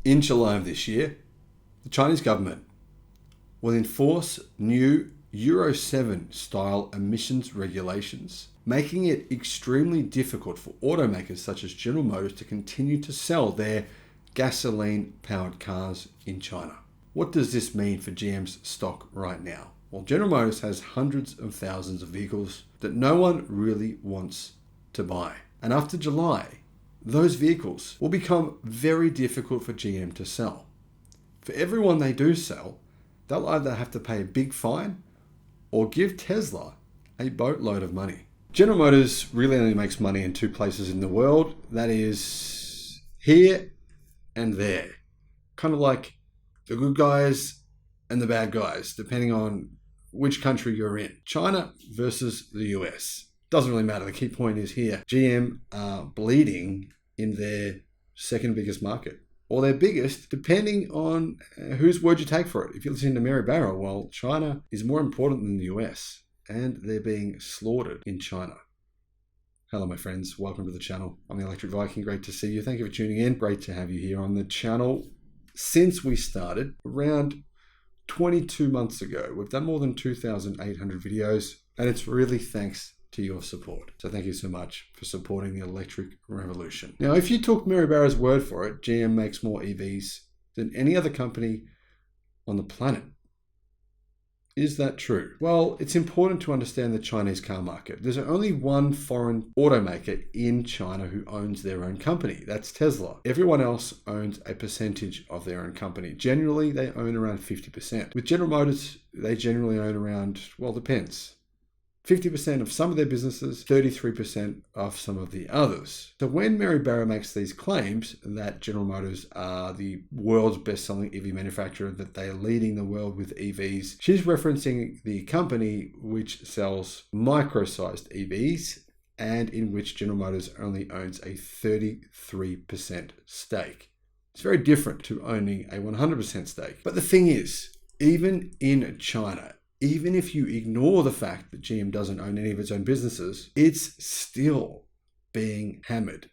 In July of this year, the Chinese government will enforce new Euro 7 style emissions regulations, making it extremely difficult for automakers such as General Motors to continue to sell their gasoline-powered cars in China. What does this mean for GM's stock right now? Well, General Motors has hundreds of thousands of vehicles that no one really wants to buy. And after July, those vehicles will become very difficult for GM to sell. For everyone they do sell, they'll either have to pay a big fine or give Tesla a boatload of money. General Motors really only makes money in two places in the world. That is here and there. Kind of like the good guys and the bad guys, depending on which country you're in. China versus the US. Doesn't really matter. The key point is here, GM are bleeding in their second biggest market. Or their biggest, depending on whose word you take for it. If you listen to Mary Barra, well, China is more important than the US, and they're being slaughtered in China. Hello, my friends. Welcome to the channel. I'm the Electric Viking. Great to see you. Thank you for tuning in. Great to have you here on the channel. Since we started around 22 months ago, we've done more than 2,800 videos, and it's really thanks to your support. So thank you so much for supporting the electric revolution. Now, if you took Mary Barra's word for it, GM makes more EVs than any other company on the planet. Is that true? Well, it's important to understand the Chinese car market. There's only one foreign automaker in China who owns their own company. That's Tesla. Everyone else owns a percentage of their own company. Generally, they own around 50%. With General Motors, they generally own around, well, depends. 50% of some of their businesses, 33% of some of the others. So when Mary Barra makes these claims that General Motors are the world's best-selling EV manufacturer, that they are leading the world with EVs, she's referencing the company which sells micro-sized EVs and in which General Motors only owns a 33% stake. It's very different to owning a 100% stake. But the thing is, even in China, even if you ignore the fact that GM doesn't own any of its own businesses, it's still being hammered.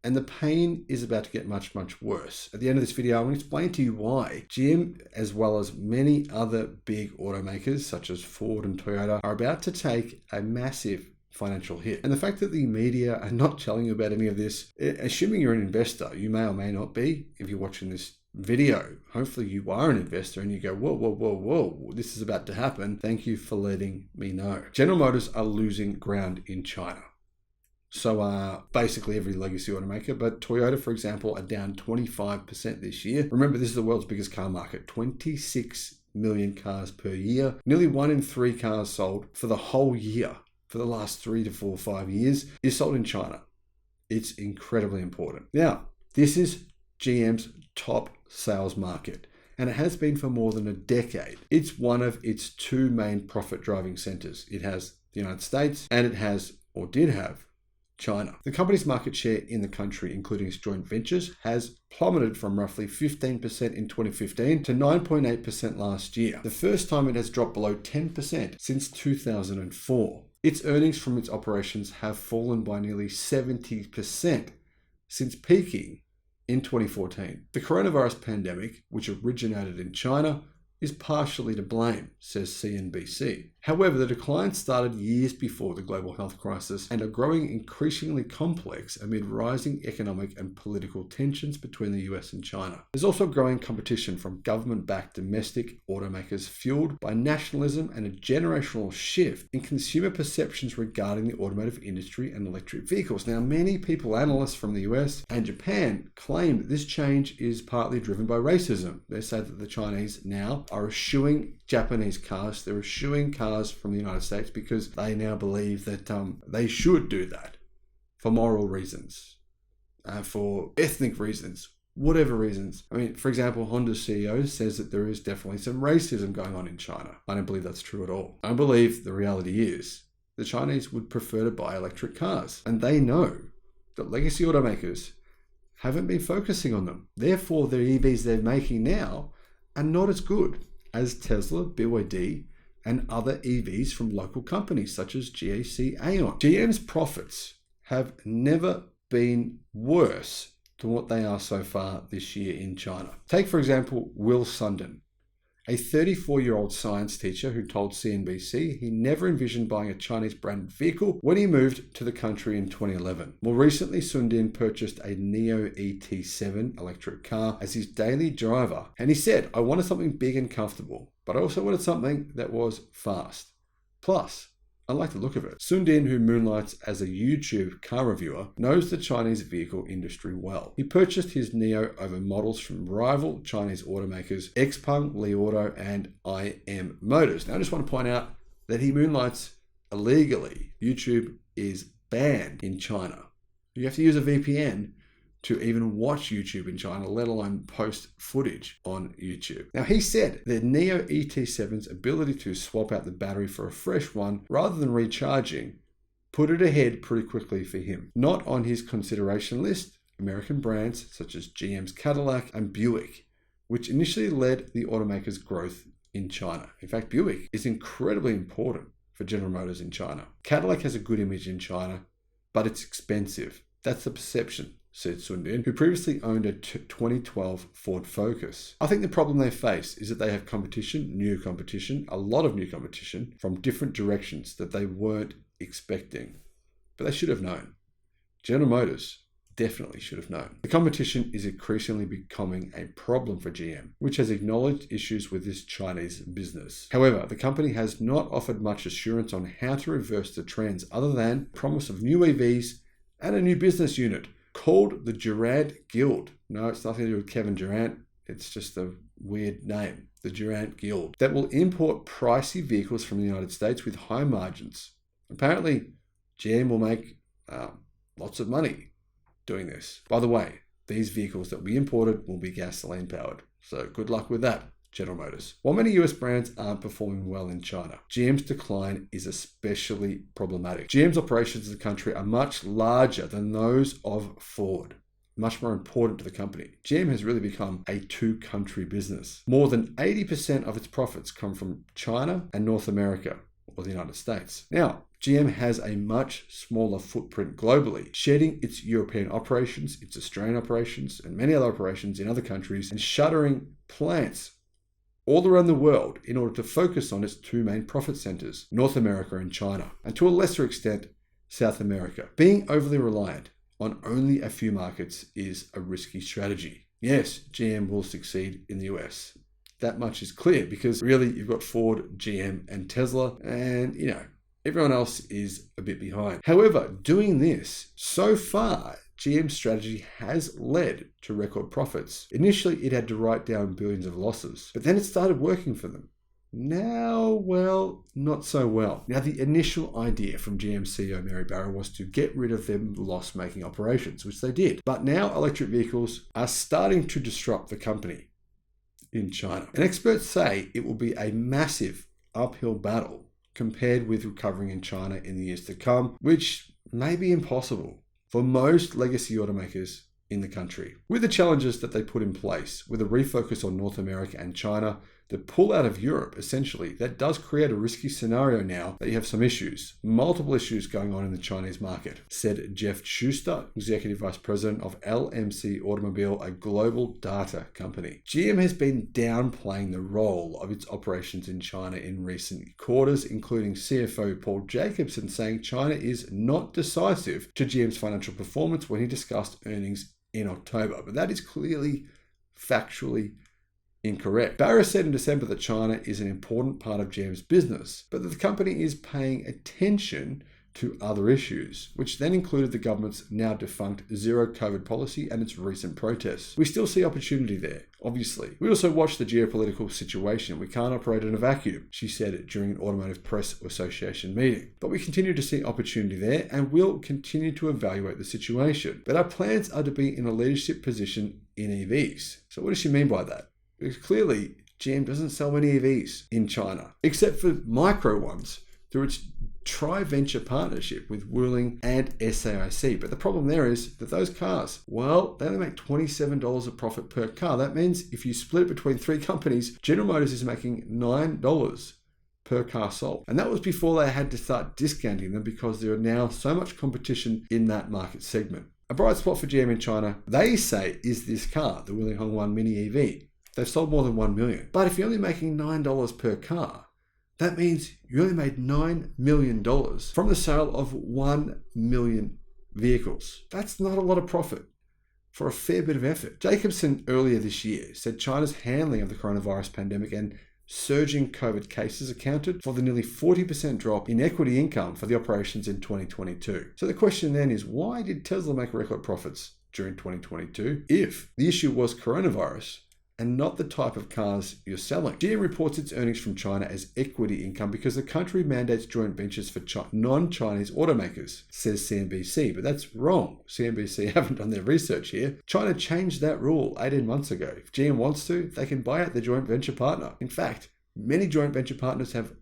And the pain is about to get much, much worse. At the end of this video, I'm going to explain to you why GM, as well as many other big automakers, such as Ford and Toyota, are about to take a massive financial hit. And the fact that the media are not telling you about any of this, assuming you're an investor, you may or may not be, if you're watching this video. Hopefully you are an investor and you go, whoa, this is about to happen. Thank you for letting me know. General Motors are losing ground in China. So are basically every legacy automaker, but Toyota, for example, are down 25% this year. Remember, this is the world's biggest car market, 26 million cars per year. Nearly 1 in 3 cars sold for the whole year, for the last 3 to 4 or 5 years, is sold in China. It's incredibly important. Now, this is GM's top sales market, and it has been for more than a decade. It's one of its 2 main profit driving centers. It has the United States and it has, or did have, China. The company's market share in the country, including its joint ventures, has plummeted from roughly 15% in 2015 to 9.8% last year, the first time it has dropped below 10% since 2004. Its earnings from its operations have fallen by nearly 70% since peaking in 2014. The coronavirus pandemic, which originated in China, is partially to blame, says CNBC. However, the decline started years before the global health crisis and are growing increasingly complex amid rising economic and political tensions between the US and China. There's also growing competition from government-backed domestic automakers fueled by nationalism and a generational shift in consumer perceptions regarding the automotive industry and electric vehicles. Now, many people, analysts from the US and Japan, claim that this change is partly driven by racism. They say that the Chinese now are eschewing Japanese cars. They're eschewing cars from the United States because they now believe that they should do that for moral reasons, for ethnic reasons, whatever reasons. I mean, for example, Honda's CEO says that there is definitely some racism going on in China. I don't believe that's true at all. I believe the reality is the Chinese would prefer to buy electric cars, and they know that legacy automakers haven't been focusing on them. Therefore, the EVs they're making now are not as good as Tesla, BYD, and other EVs from local companies such as GAC Aon. GM's profits have never been worse than what they are so far this year in China. Take, for example, Will Sundin, a 34-year-old science teacher who told CNBC he never envisioned buying a Chinese branded vehicle when he moved to the country in 2011. More recently, Sundin purchased a Neo ET7 electric car as his daily driver, and he said, "I wanted something big and comfortable, but I also wanted something that was fast. Plus, I like the look of it." Sundin, who moonlights as a YouTube car reviewer, knows the Chinese vehicle industry well. He purchased his Neo over models from rival Chinese automakers Xpeng, Li Auto, and IM Motors. Now, I just want to point out that he moonlights illegally. YouTube is banned in China. You have to use a VPN to even watch YouTube in China, let alone post footage on YouTube. Now, he said the Neo ET7's ability to swap out the battery for a fresh one rather than recharging put it ahead pretty quickly for him. Not on his consideration list, American brands such as GM's Cadillac and Buick, which initially led the automaker's growth in China. In fact, Buick is incredibly important for General Motors in China. Cadillac has a good image in China, but it's expensive. That's the perception, said Sundin, who previously owned a 2012 Ford Focus. I think the problem they face is that they have new competition, a lot of new competition from different directions that they weren't expecting. But they should have known. General Motors definitely should have known. The competition is increasingly becoming a problem for GM, which has acknowledged issues with this Chinese business. However, the company has not offered much assurance on how to reverse the trends other than the promise of new EVs and a new business unit called the Durant Guild. No, it's nothing to do with Kevin Durant. It's just a weird name. The Durant Guild. That will import pricey vehicles from the United States with high margins. Apparently, GM will make lots of money doing this. By the way, these vehicles that will be imported will be gasoline powered. So good luck with that, General Motors. While many US brands aren't performing well in China, GM's decline is especially problematic. GM's operations in the country are much larger than those of Ford, much more important to the company. GM has really become a two-country business. More than 80% of its profits come from China and North America, or the United States. Now, GM has a much smaller footprint globally, shedding its European operations, its Australian operations, and many other operations in other countries, and shuttering plants all around the world in order to focus on its two main profit centers, North America and China, and to a lesser extent, South America. Being overly reliant on only a few markets is a risky strategy. Yes, GM will succeed in the US. That much is clear because really you've got Ford, GM, and Tesla, and everyone else is a bit behind. However, doing this, so far, GM's strategy has led to record profits. Initially, it had to write down billions of losses, but then it started working for them. Now, well, not so well. Now, the initial idea from GM CEO Mary Barra was to get rid of them loss-making operations, which they did. But now electric vehicles are starting to disrupt the company in China. And experts say it will be a massive uphill battle compared with recovering in China in the years to come, which may be impossible for most legacy automakers in the country. With the challenges that they put in place, with a refocus on North America and China, the pull out of Europe, essentially, that does create a risky scenario now that you have some issues, multiple issues going on in the Chinese market, said Jeff Schuster, Executive Vice President of LMC Automobile, a global data company. GM has been downplaying the role of its operations in China in recent quarters, including CFO Paul Jacobson saying China is not decisive to GM's financial performance when he discussed earnings in October. But that is clearly factually incorrect. Barras said in December that China is an important part of GM's business, but that the company is paying attention to other issues, which then included the government's now defunct zero COVID policy and its recent protests. We still see opportunity there, obviously. We also watch the geopolitical situation. We can't operate in a vacuum, she said during an Automotive Press Association meeting. But we continue to see opportunity there and will continue to evaluate the situation. But our plans are to be in a leadership position in EVs. So what does she mean by that? Because clearly GM doesn't sell many EVs in China, except for micro ones through its tri-venture partnership with Wuling and SAIC. But the problem there is that those cars, well, they only make $27 of profit per car. That means if you split it between three companies, General Motors is making $9 per car sold. And that was before they had to start discounting them because there are now so much competition in that market segment. A bright spot for GM in China, they say, is this car, the Wuling Hongwan Mini EV. They've sold more than 1 million. But if you're only making $9 per car, that means you only made $9 million from the sale of 1 million vehicles. That's not a lot of profit for a fair bit of effort. Jacobson earlier this year said China's handling of the coronavirus pandemic and surging COVID cases accounted for the nearly 40% drop in equity income for the operations in 2022. So the question then is, why did Tesla make record profits during 2022 if the issue was coronavirus and not the type of cars you're selling? GM reports its earnings from China as equity income because the country mandates joint ventures for non-Chinese automakers, says CNBC. But that's wrong. CNBC haven't done their research here. China changed that rule 18 months ago. If GM wants to, they can buy out the joint venture partner. In fact, many joint venture partners have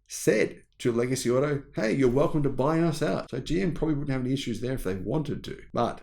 said to Legacy Auto, hey, you're welcome to buy us out. So GM probably wouldn't have any issues there if they wanted to, but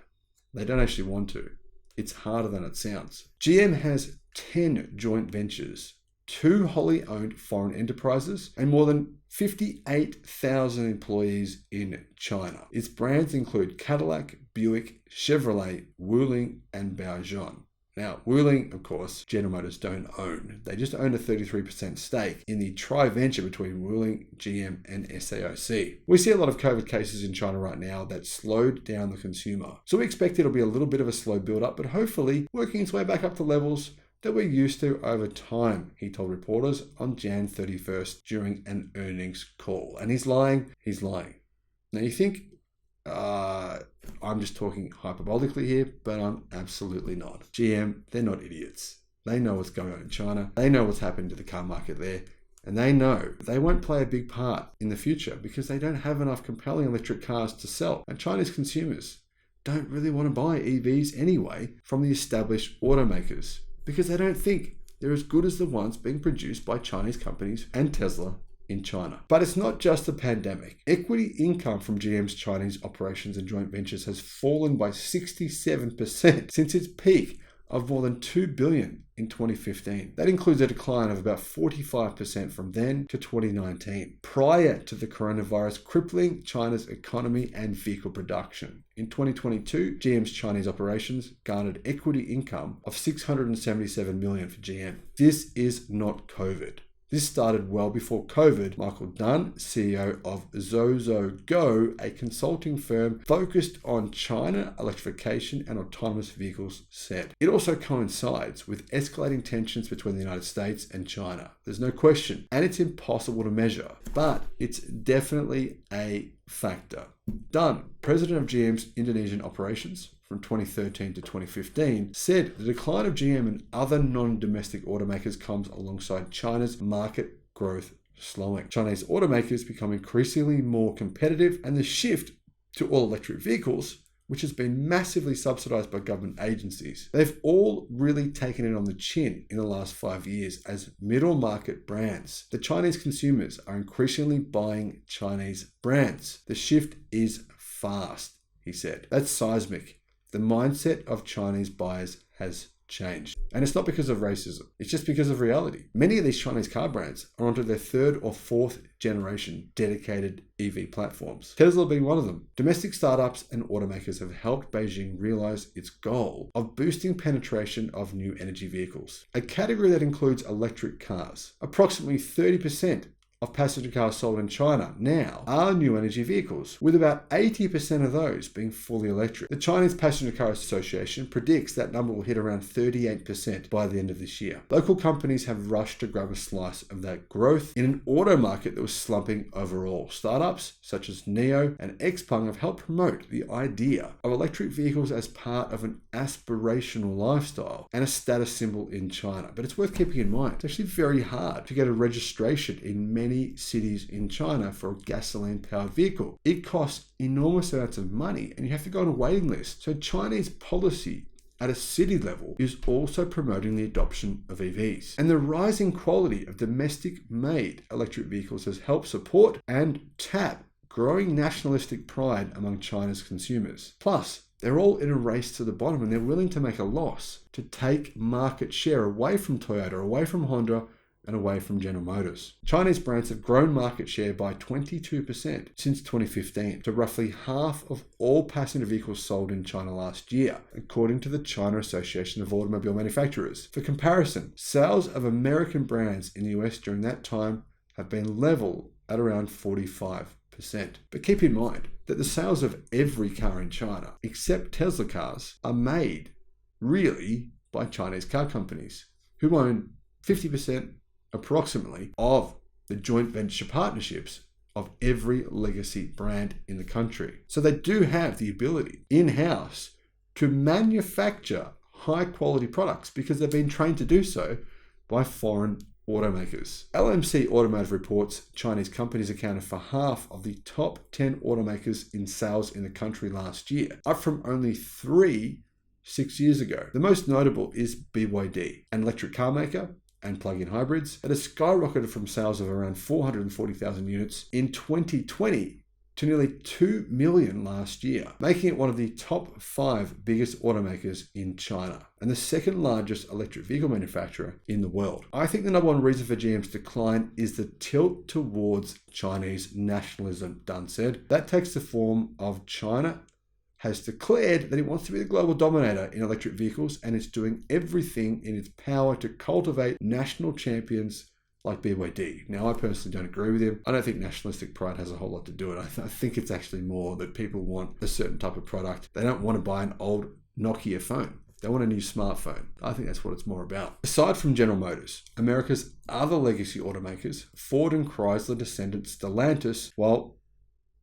they don't actually want to. It's harder than it sounds. GM has 10 joint ventures, 2 wholly owned foreign enterprises, and more than 58,000 employees in China. Its brands include Cadillac, Buick, Chevrolet, Wuling, and Baojun. Now, Wuling, of course, General Motors don't own. They just own a 33% stake in the tri-venture between Wuling, GM, and SAIC. We see a lot of COVID cases in China right now that slowed down the consumer. So we expect it'll be a little bit of a slow build-up, but hopefully working its way back up to levels that we're used to over time, he told reporters on Jan 31st during an earnings call. And he's lying. Now you think, I'm just talking hyperbolically here, but I'm absolutely not. GM, they're not idiots. They know what's going on in China. They know what's happened to the car market there. And they know they won't play a big part in the future because they don't have enough compelling electric cars to sell. And Chinese consumers don't really want to buy EVs anyway from the established automakers because they don't think they're as good as the ones being produced by Chinese companies and Tesla in China. But it's not just the pandemic. Equity income from GM's Chinese operations and joint ventures has fallen by 67% since its peak of more than $2 billion in 2015. That includes a decline of about 45% from then to 2019, prior to the coronavirus crippling China's economy and vehicle production. In 2022, GM's Chinese operations garnered equity income of $677 million for GM. This is not COVID. This started well before COVID. Michael Dunn, CEO of ZoZoGo, a consulting firm focused on China electrification and autonomous vehicles, said. It also coincides with escalating tensions between the United States and China. There's no question, and it's impossible to measure, but it's definitely a factor. Dunn, president of GM's Indonesian operations, from 2013 to 2015, said the decline of GM and other non-domestic automakers comes alongside China's market growth slowing. Chinese automakers become increasingly more competitive, and the shift to all-electric vehicles, which has been massively subsidized by government agencies, they've all really taken it on the chin in the last 5 years as middle market brands. The Chinese consumers are increasingly buying Chinese brands. The shift is fast, he said. That's seismic. The mindset of Chinese buyers has changed. And it's not because of racism. It's just because of reality. Many of these Chinese car brands are onto their 3rd or 4th generation dedicated EV platforms. Tesla being one of them. Domestic startups and automakers have helped Beijing realize its goal of boosting penetration of new energy vehicles, a category that includes electric cars. Approximately 30% of passenger cars sold in China now are new energy vehicles, with about 80% of those being fully electric. The Chinese Passenger Car Association predicts that number will hit around 38% by the end of this year. Local companies have rushed to grab a slice of that growth in an auto market that was slumping overall. Startups such as NIO and XPeng have helped promote the idea of electric vehicles as part of an aspirational lifestyle and a status symbol in China. But it's worth keeping in mind, it's actually very hard to get a registration in many cities in China for a gasoline-powered vehicle. It costs enormous amounts of money and you have to go on a waiting list. So Chinese policy at a city level is also promoting the adoption of EVs. And the rising quality of domestic-made electric vehicles has helped support and tap growing nationalistic pride among China's consumers. Plus, they're all in a race to the bottom and they're willing to make a loss to take market share away from Toyota, away from Honda, and away from General Motors. Chinese brands have grown market share by 22% since 2015 to roughly half of all passenger vehicles sold in China last year, according to the China Association of Automobile Manufacturers. For comparison, sales of American brands in the US during that time have been level at around 45%. But keep in mind that the sales of every car in China, except Tesla cars, are made really by Chinese car companies, who own 50% approximately of the joint venture partnerships of every legacy brand in the country. So they do have the ability in-house to manufacture high quality products because they've been trained to do so by foreign automakers. LMC Automotive reports Chinese companies accounted for half of the top 10 automakers in sales in the country last year, up from only 3 6 years ago. The most notable is BYD, an electric car maker and plug-in hybrids that has skyrocketed from sales of around 440,000 units in 2020 to nearly 2 million last year, making it one of the top 5 biggest automakers in China and the second largest electric vehicle manufacturer in the world. I think the number one reason for GM's decline is the tilt towards Chinese nationalism, Dunn said. That takes the form of China has declared that it wants to be the global dominator in electric vehicles, and it's doing everything in its power to cultivate national champions like BYD. Now, I personally don't agree with him. I don't think nationalistic pride has a whole lot to do with it. I think it's actually more that people want a certain type of product. They don't want to buy an old Nokia phone. They want a new smartphone. I think that's what it's more about. Aside from General Motors, America's other legacy automakers, Ford and Chrysler descendant Stellantis, well,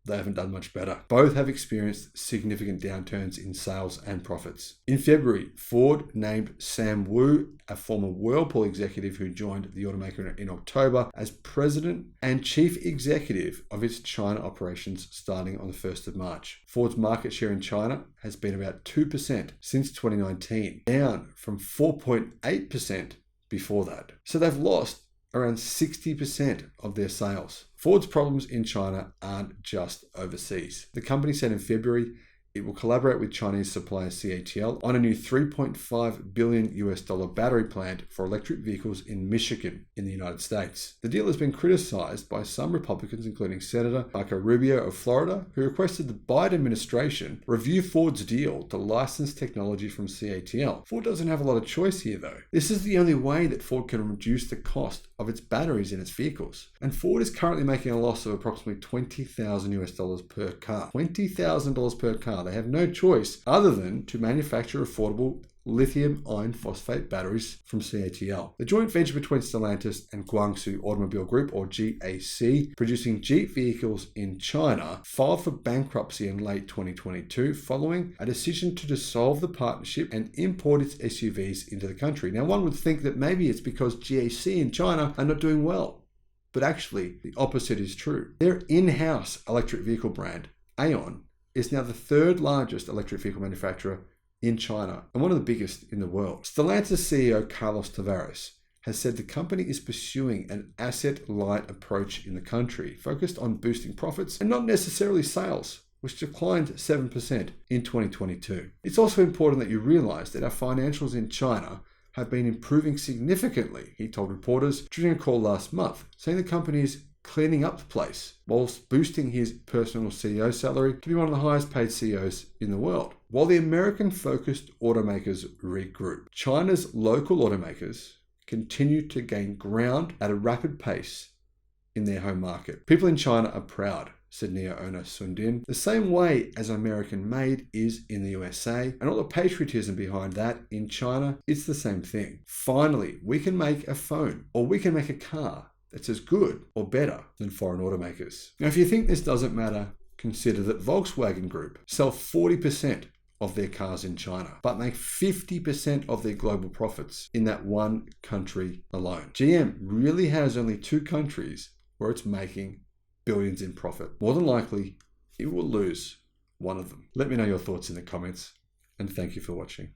they haven't done much better. Both have experienced significant downturns in sales and profits. In February, Ford named Sam Wu, a former Whirlpool executive who joined the automaker in October, as president and chief executive of its China operations starting on the 1st of March. Ford's market share in China has been about 2% since 2019, down from 4.8% before that. So they've lost around 60% of their sales. Ford's problems in China aren't just overseas. The company said in February it will collaborate with Chinese supplier CATL on a new $3.5 billion battery plant for electric vehicles in Michigan in the United States. The deal has been criticized by some Republicans, including Senator Marco Rubio of Florida, who requested the Biden administration review Ford's deal to license technology from CATL. Ford doesn't have a lot of choice here, though. This is the only way that Ford can reduce the cost of its batteries in its vehicles. And Ford is currently making a loss of approximately $20,000 per car. $20,000 per car. They have no choice other than to manufacture affordable lithium iron phosphate batteries from CATL. The joint venture between Stellantis and Guangzhou Automobile Group, or GAC, producing Jeep vehicles in China, filed for bankruptcy in late 2022 following a decision to dissolve the partnership and import its SUVs into the country. Now, one would think that maybe it's because GAC in China are not doing well, but actually the opposite is true. Their in-house electric vehicle brand, Aeon, is now the third largest electric vehicle manufacturer in China and one of the biggest in the world. Stellantis CEO Carlos Tavares has said the company is pursuing an asset-light approach in the country, focused on boosting profits and not necessarily sales, which declined 7% in 2022. It's also important that you realize that our financials in China have been improving significantly, he told reporters during a call last month, saying the company is cleaning up the place whilst boosting his personal CEO salary to be one of the highest paid CEOs in the world. While the American-focused automakers regroup, China's local automakers continue to gain ground at a rapid pace in their home market. People in China are proud, said NIO owner Sundin, the same way as American-made is in the USA, and all the patriotism behind that in China, it's the same thing. Finally, we can make a phone, or we can make a car that's as good or better than foreign automakers. Now, if you think this doesn't matter, consider that Volkswagen Group sell 40% of their cars in China, but make 50% of their global profits in that one country alone. GM really has only 2 countries where it's making billions in profit. More than likely, it will lose one of them. Let me know your thoughts in the comments, and thank you for watching.